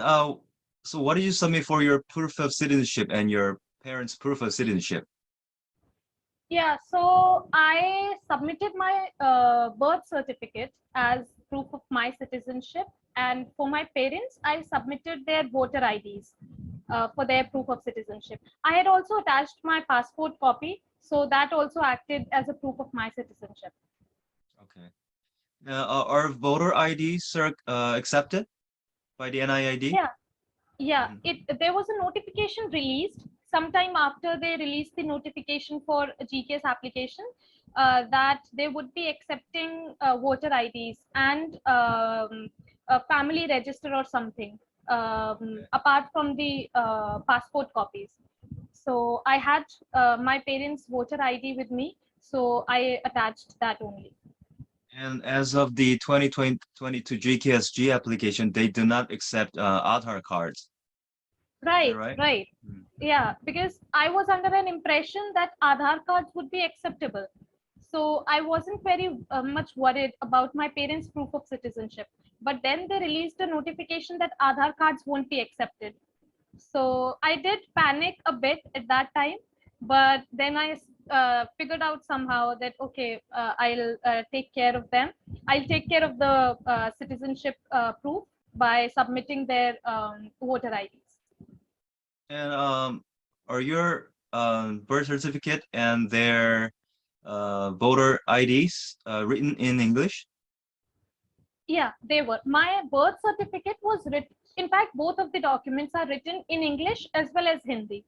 And so what did you submit for your proof of citizenship and your parents' proof of citizenship? Yeah, so I submitted my birth certificate as proof of my citizenship, and for my parents, I submitted their voter IDs for their proof of citizenship. I had also attached my passport copy, so that also acted as a proof of my citizenship. Okay. Are voter IDs accepted by the NIID? Yeah, yeah. Mhm. There was a notification released sometime after they released the notification for a GKS application that they would be accepting voter IDs and a family register or something Okay. apart from the passport copies. So I had my parents' voter ID with me, so I attached that only. And as of the 2022 GKSG application, they do not accept Aadhaar cards. Is that Right, right? right. Mm. Yeah, because I was under an impression that Aadhaar cards would be acceptable. So I wasn't very much worried about my parents' proof of citizenship. But then they released a notification that Aadhaar cards won't be accepted. So I did panic a bit at that time, but then I figured out somehow that okay, I'll take care of them. I'll take care of the citizenship proof by submitting their voter IDs. And are your birth certificate and their voter IDs written in English? Yeah, they were. My birth certificate was written. In fact, both of the documents are written in English as well as Hindi.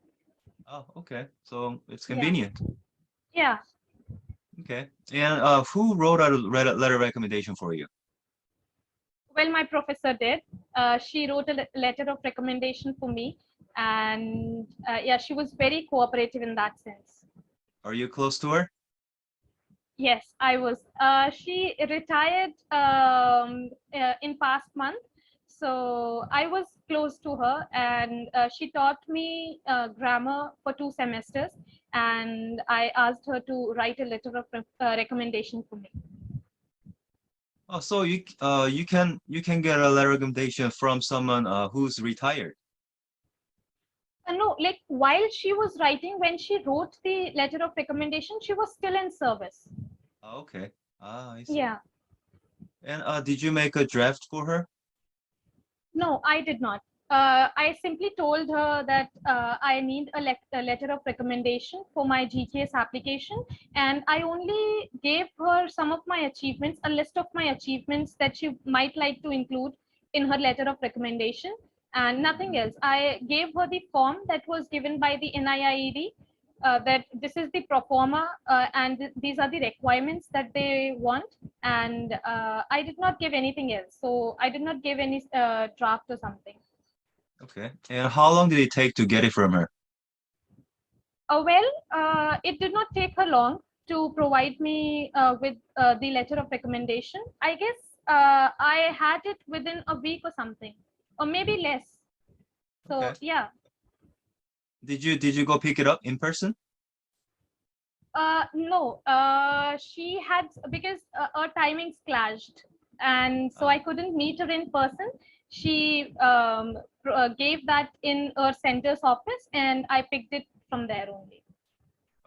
Oh, okay. So it's Yeah, convenient. yeah. Okay. And who wrote a letter recommendation for you? Well, my professor did. She wrote a letter of recommendation for me, and yeah, she was very cooperative in that sense. Are you close to her? Yes, I was. She retired in past month, so I was close to her, and she taught me grammar for 2 semesters, and I asked her to write a letter of recommendation for me. Oh, so you can get a letter recommendation from someone who's retired. No, like while she was writing, when she wrote the letter of recommendation, she was still in service. Oh, okay. Ah, I see. Yeah. And did you make a draft for her? No, I did not. I simply told her that I need a letter of recommendation for my GKS application, and I only gave her some of my achievements, a list of my achievements that she might like to include in her letter of recommendation, and nothing Mhm. else. I gave her the form that was given by the NIIED. That this is the pro forma and these are the requirements that they want, and I did not give anything else, so I did not give any draft or something. Okay. And how long did it take to get it from her? Well, it did not take her long to provide me with the letter of recommendation. I guess I had it within a week or something, or maybe less. So Okay. yeah. Did you go pick it up in person? No, she had, because our timings clashed, and so I Uh, couldn't meet her in person. She gave that in her center's office, and I picked it from there only.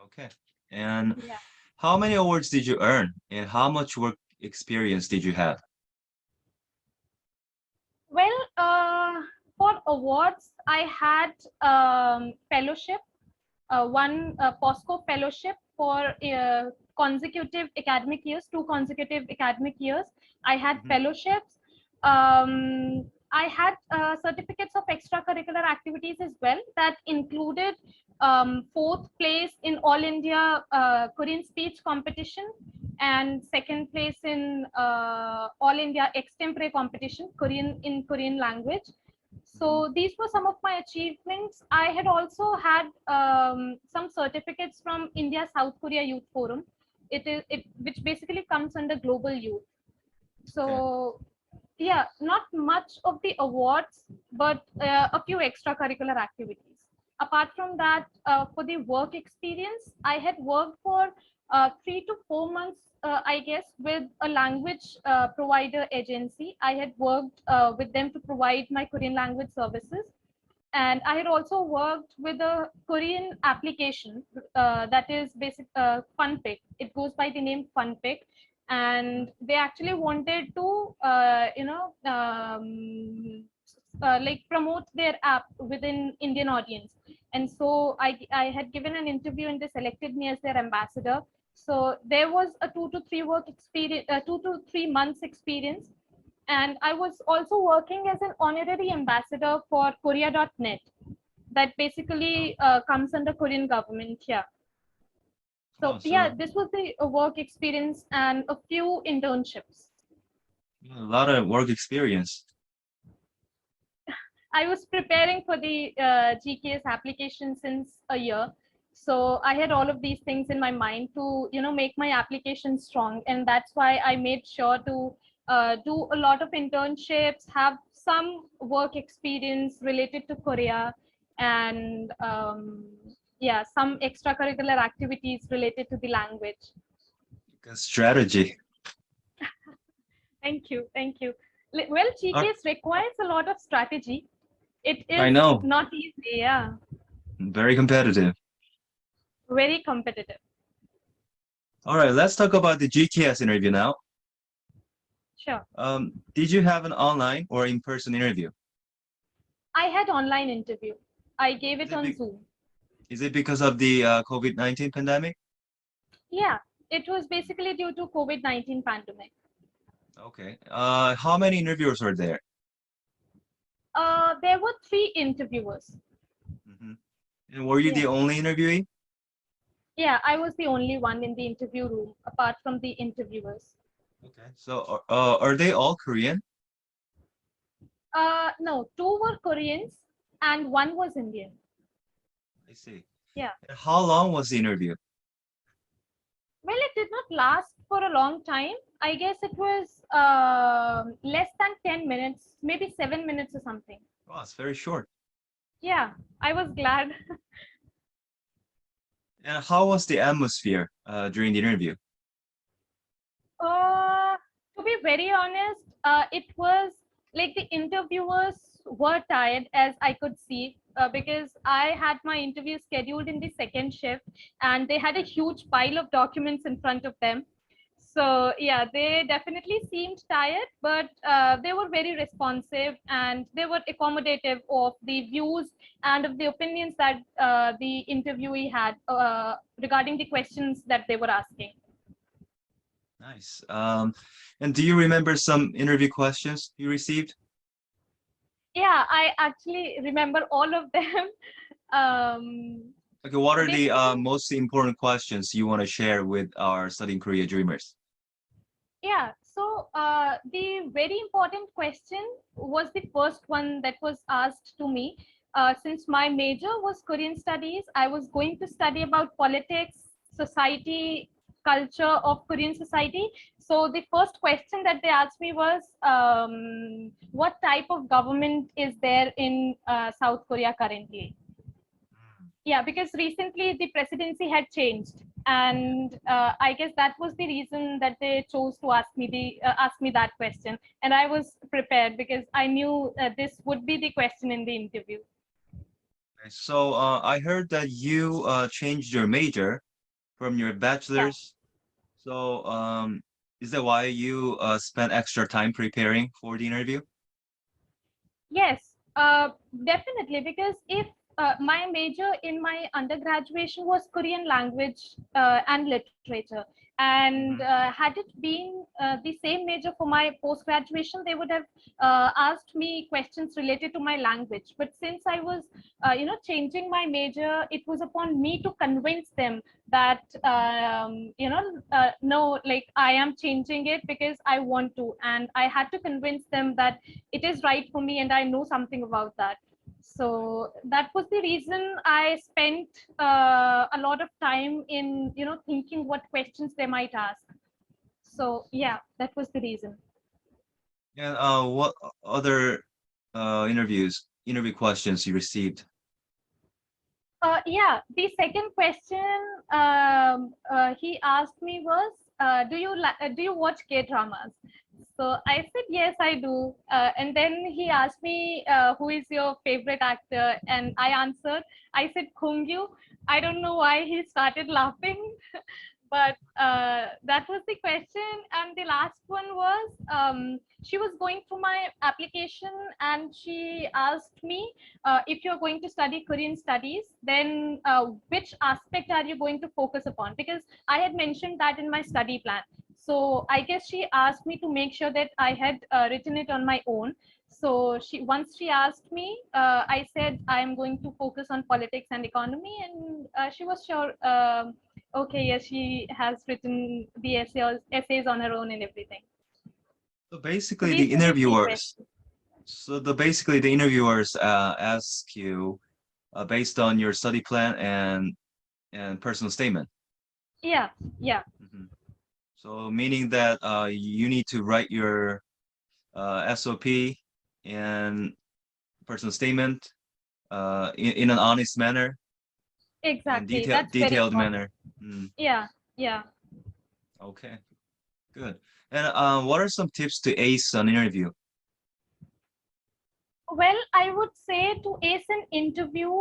okay. And Yeah. how many awards did you earn? And how much work experience did you have? Well, for awards, I had fellowship, one POSCO fellowship for consecutive academic years, 2 consecutive academic years. I had Mhm. fellowships. I had certificates of extracurricular activities as well that included fourth place in All India Korean speech competition and second place in All India extempore competition, Korean in Korean language. Mhm. So these were some of my achievements. I had also had some certificates from India South Korea Youth Forum. Which basically comes under global youth. Okay. So yeah, not much of the awards, but a few extracurricular activities. Apart from that, for the work experience, I had worked for 3 to 4 months, I guess, with a language provider agency. I had worked with them to provide my Korean language services. And I had also worked with a Korean application that is basic FunPick. It goes by the name FunPick, and they actually wanted to, like promote their app within Indian audience. And so I had given an interview and they selected me as their ambassador. So there was a 2 to 3 months experience, and I was also working as an honorary ambassador for Korea.net, that basically comes under Korean government here. So Oh, yeah, so this was the work experience and a few internships. a lot of work experience. I was preparing for the GKS application since a year. So I had all of these things in my mind to, make my application strong. And that's why I made sure to do a lot of internships, have some work experience related to Korea, and yeah, some extracurricular activities related to the language. Good strategy. Thank you. Thank you. Well, Uh, GKS requires a lot of strategy. It I is know, not easy. Yeah. very competitive. Very competitive. All right, let's talk about the GKS interview now. Sure. Did you have an online or in-person interview? I had online interview. I gave Is it it on be Zoom. is it because of the COVID-19 pandemic? Yeah, it was basically due to COVID-19 pandemic. Okay. How many interviewers were there? There were 3 interviewers. Hmm. And were you the Yeah. only interviewee? Yeah, I was the only one in the interview room apart from the interviewers. Okay. So, are they all Korean? No, 2 were Koreans and 1 was Indian. I see. Yeah. And how long was the interview? Well, it did not last for a long time. I guess it was less than 10 minutes, maybe 7 minutes or something. Oh, it's very short. Yeah, I was glad. And how was the atmosphere during the interview? Uh, to be very honest, it was like the interviewers were tired, as I could see, because I had my interview scheduled in the second shift, and they had a huge pile of documents in front of them. So yeah, they definitely seemed tired, but they were very responsive and they were accommodative of the views and of the opinions that the interviewee had regarding the questions that they were asking. Nice. And do you remember some interview questions you received? Yeah, I actually remember all of them. Um, Okay, what are the Basically, most important questions you want to share with our studying Korea dreamers? yeah. So the very important question was the first one that was asked to me. Since my major was Korean studies, I was going to study about politics, society, culture of Korean society. So the first question that they asked me was, what type of government is there in South Korea currently? Yeah, because recently the presidency had changed, and I guess that was the reason that they chose to ask me that question, and I was prepared because I knew this would be the question in the interview. Okay, so I heard that you changed your major from your Yeah. bachelor's. So is that why you spent extra time preparing for the interview? Yes, definitely. Because if my major in my undergraduation was Korean language and literature, and Hmm. had it been the same major for my post graduation, they would have asked me questions related to my language. But since I was, changing my major, it was upon me to convince them that no, like I am changing it because I want to, and I had to convince them that it is right for me and I know something about that. So that was the reason I spent a lot of time in thinking what questions they might ask. So yeah, that was the reason. And what other interview questions you received? Yeah, the second question he asked me was, do you watch K dramas? So I said yes, I do. And then he asked me, who is your favorite actor? And I answered, I said Kungyu. I don't know why he started laughing, but that was the question. And the last one was, she was going through my application and she asked me, if you're going to study Korean studies, then which aspect are you going to focus upon? Because I had mentioned that in my study plan. So I guess she asked me to make sure that I had written it on my own. So once she asked me, I said I am going to focus on politics and economy, and she was sure. Okay, yes, she has written the essays on her own and everything. So So basically, these the were the three interviewers. questions. Basically the interviewers ask you based on your study plan and personal statement. Yeah, yeah, Mhm. So meaning that you need to write your SOP and personal statement in an honest manner and exactly. That's very detailed important. manner. Mm, Yeah, yeah. okay, good. And what are some tips to ace an interview? Well, I would say to ace an interview,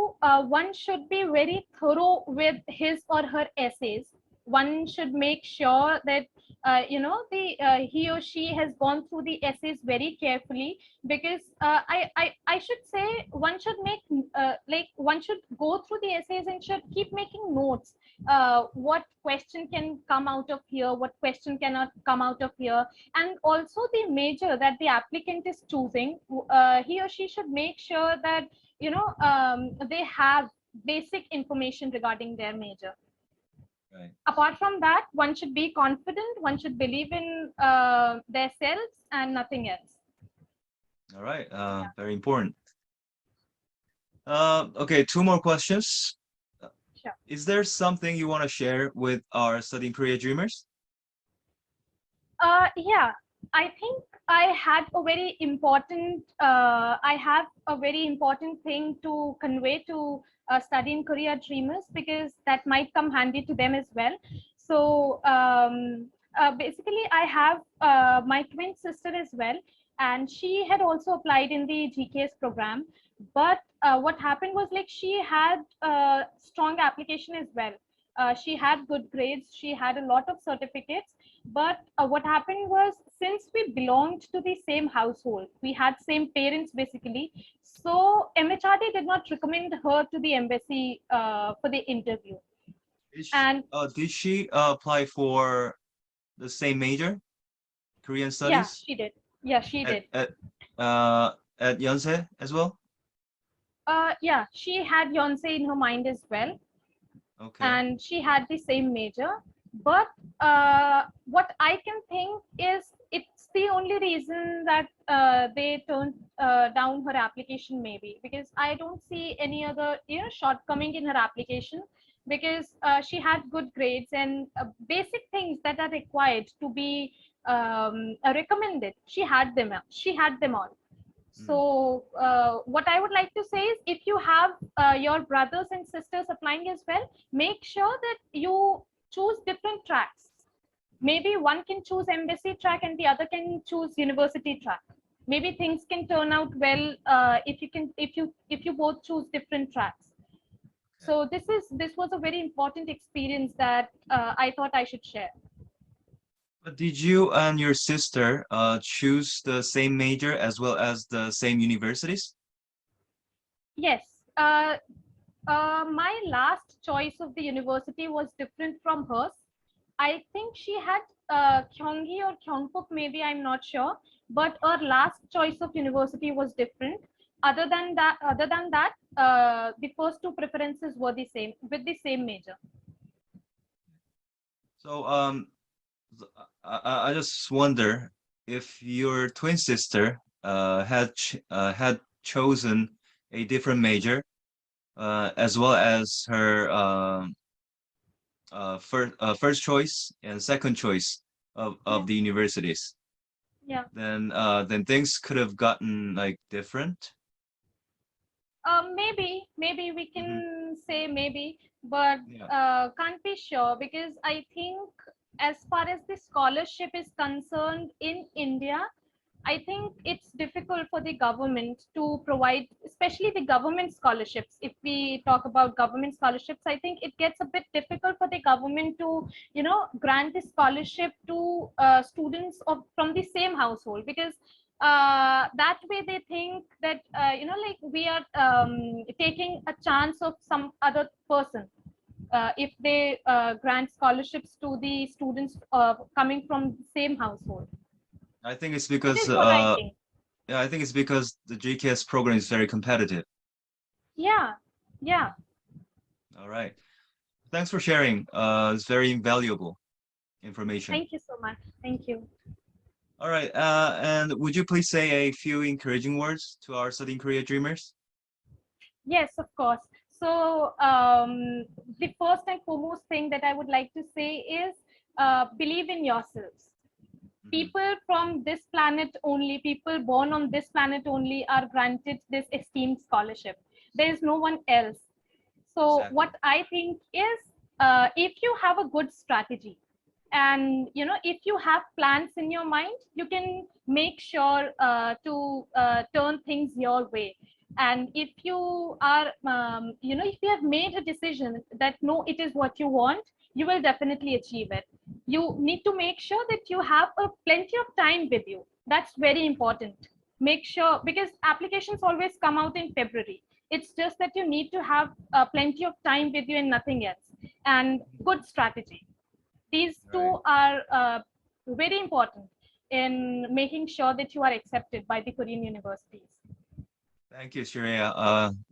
one should be very thorough with his or her essays. One should make sure that the he or she has gone through the essays very carefully, because I should say one should make like one should go through the essays and should keep making notes. What question can come out of here? What question cannot come out of here? And also the major that the applicant is choosing, he or she should make sure that they have basic information regarding their major. Right. Apart from that, one should be confident, one should believe in their selves and nothing else. All right. Yeah, Very important. Okay, two more questions. Uh, sure. Is there something you want to share with our studying Korea dreamers? Yeah, I think I had a very important, I have a very important thing to convey to studying Korea dreamers, because that might come handy to them as well. So basically, I have my twin sister as well, and she had also applied in the GKS program. But what happened was, like, she had a strong application as well. She had good grades, she had a lot of certificates, but what happened was, since we belonged to the same household, we had same parents basically. So MHRD did not recommend her to the embassy for the interview. And Did she apply for the same major, Korean yeah, studies, she did. Yeah, she at did. at Yonsei as well? Yeah, she had Yonsei in her mind as well, Okay. and she had the same major. But what I can think is, it's the only reason that they turned down her application, maybe because I don't see any other shortcoming in her application, because she had good grades and basic things that are required to be recommended. She had them all. Mm. So what I would like to say is, if you have your brothers and sisters applying as well, make sure that you choose different tracks. Maybe one can choose embassy track and the other can choose university track. Maybe things can turn out well if you both choose different tracks. Okay. So this was a very important experience that I thought I should share. But did you and your sister choose the same major as well as the same universities? Yes. My last choice of the university was different from hers. I think she had Gyeonggi or Gyeongbuk, maybe I'm not sure, but her last choice of university was different. Other than that, the first two preferences were the same with the same major. So I just wonder if your twin sister had chosen a different major as well as her first choice and second choice Yeah, of the universities, yeah. then things could have gotten like different. Maybe we Mhm. can say maybe, but Yeah. can't be sure because I think as far as the scholarship is concerned in India, I think it's difficult for the government to provide, especially the government scholarships. If we talk about government scholarships, I think it gets a bit difficult for the government to, grant the scholarship to students of from the same household because that way they think that like we are taking a chance of some other person if they grant scholarships to the students coming from the same household. I think it's That because is what I think. yeah, I think it's because the GKS program is very competitive. Yeah, yeah. All right. Thanks for sharing. It's very invaluable information. Thank you so much. Thank you. All right. And would you please say a few encouraging words to our studying career dreamers? Yes, of course. So, the first and foremost thing that I would like to say is believe in yourselves. Mhm. People from this planet only, people born on this planet only, are granted this esteemed scholarship. There is no one else. So Exactly. what I think is, if you have a good strategy, and if you have plans in your mind, you can make sure to turn things your way. And if you are, if you have made a decision that no, it is what you want, you will definitely achieve it. You need to make sure that you have a plenty of time with you. That's very important. Make sure, because applications always come out in February. It's just that you need to have plenty of time with you and nothing else, and good strategy. These Right. two are very important in making sure that you are accepted by the Korean universities. Thank you, Shreya.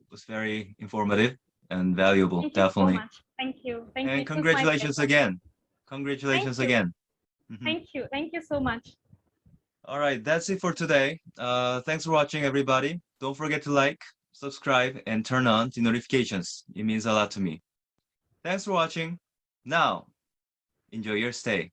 It was very informative and valuable, Thank you so definitely. much. Thank you. Thank you. And It was my congratulations pleasure. again. Thank Congratulations you. again. Mhm. Thank you. Thank you so much. All right, that's it for today. Thanks for watching, everybody. Don't forget to like, subscribe, and turn on the notifications. It means a lot to me. Thanks for watching. Now, enjoy your stay.